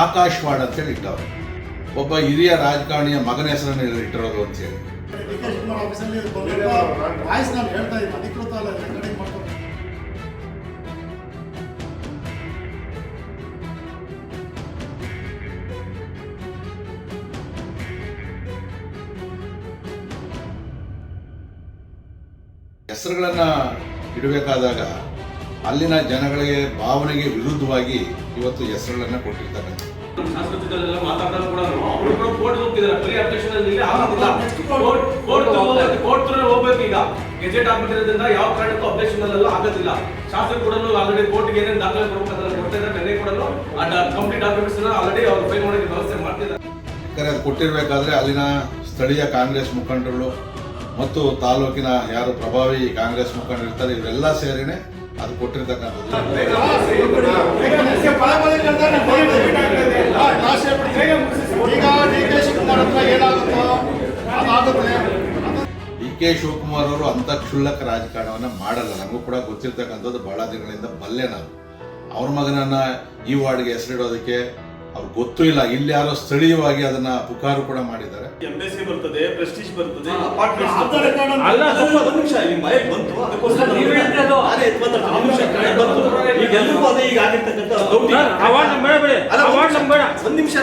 ಆಕಾಶವಾಡ್ ಅಂತೇಳಿ ಇಟ್ಟವ್ರೆ. ಒಬ್ಬ ಹಿರಿಯ ರಾಜಕಾರಣಿಯ ಮಗನ ಹೆಸರನ್ನು ಇಟ್ಟಿರೋದು ಅಂತೇಳಿ. ಹೆಸರುಗಳನ್ನು ಇಡಬೇಕಾದಾಗ ಅಲ್ಲಿನ ಜನಗಳಿಗೆ ಭಾವನೆಗೆ ವಿರುದ್ಧವಾಗಿ ಇವತ್ತು ಹೆಸರುಗಳನ್ನು ಕೊಟ್ಟಿರ್ತಾರೆ. ಮಾತಾಡೋದು ಕೂಡ ಅವರು ಕೋರ್ಟ್ ಹೋಗ್ತಿದ್ದಾರೆ. ಬರೀ ಅಬ್ಜೆಕ್ಷನ್ ಅಲ್ಲಿ ಆಗೋದಿಲ್ಲ. ಕೋರ್ಟ್ ಹೋಗ್ಬೇಕು. ಈಗ ಗೆಜೆಟ್ ಆಗ್ಬಿಟ್ಟಿರೋದ್ರಿಂದ ಯಾವ ಕಾರಣಕ್ಕೂ ಅಬ್ಜೆಕ್ಷನ್ ಅಲ್ಲ ಆಗೋದಿಲ್ಲ. ಶಾಸಕರು ಕೂಡ ಆಲ್ರೆಡಿ ಕೋರ್ಟ್ಗೆ ಏನೇನು ದಾಖಲೆ ಕೊಡಬೇಕು ಕೊಡ್ತಾ ಇದ್ದಾರೆ. ನೆನ್ನೆ ಕೂಡ ಕಂಪ್ಲೀಟ್ ಡಾಕ್ಯುಮೆಂಟ್ಸ್ ಆಲ್ರೆಡಿ ಅವ್ರು ಫೈಲ್ ಮಾಡೋಕೆ ವ್ಯವಸ್ಥೆ ಮಾಡ್ತಿದ್ದಾರೆ. ಅದು ಕೊಟ್ಟಿರಬೇಕಾದ್ರೆ ಅಲ್ಲಿನ ಸ್ಥಳೀಯ ಕಾಂಗ್ರೆಸ್ ಮುಖಂಡರು ಮತ್ತು ತಾಲೂಕಿನ ಯಾರು ಪ್ರಭಾವಿ ಕಾಂಗ್ರೆಸ್ ಮುಖಂಡರು ಇರ್ತಾರೆ, ಇವರೆಲ್ಲ ಸೇರಿನೇ ಅದು ಕೊಟ್ಟಿರ್ತಕ್ಕಂಥದ್ದು. ಡಿ ಕೆ ಶಿವಕುಮಾರ್ ಅವರು ಅಂತ ಕ್ಷುಲ್ಲಕ ರಾಜಕಾರಣವನ್ನ ಮಾಡಲ್ಲ. ನಮಗೂ ಕೂಡ ಗೊತ್ತಿರ್ತಕ್ಕಂಥದ್ದು, ಬಹಳ ದಿನಗಳಿಂದ ಬಲ್ಲೆ ನಾವು. ಅವ್ರ ಮಗನನ್ನ ಈ ವಾರ್ಡ್ಗೆ ಹೆಸರಿಡೋದಕ್ಕೆ ಅವ್ರಿಗೆ ಗೊತ್ತೂ ಇಲ್ಲ. ಇಲ್ಲಿ ಯಾರೋ ಸ್ಥಳೀಯವಾಗಿ ಅದನ್ನ ಪುಕಾರು ಕೂಡ ಮಾಡಿದ್ದಾರೆ. ಎಂಬಸಿ ಬರ್ತದೆ, ಪ್ರೆಸ್ಟೀಜ್ ಬರ್ತದೆ, ಅಪಾರ್ಟ್ಮೆಂಟ್ಸ್ ಬರ್ತದೆ. ಅಲ್ಲ ಒಂದು ನಿಮಿಷ ಈ ಮೈಕ್ ಬಂತು, ಅದಕ್ಕೋಸ್ಕರ ನೀವು ಹೇಳಿದ್ದು ಅದೇ ಒಂದು ನಿಮಿಷ ಬಂತು. ಈಗ ಎಲ್ಲರೂ ಅದೇ ಈಗ ಆಗಿರ್ತಕ್ಕಂಥ ಅವಾರ್ಡ್ ನಂಬರ್ ಬೇಡ, ಅವಾರ್ಡ್ ನಂಬರ್ ಒಂದು ನಿಮಿಷ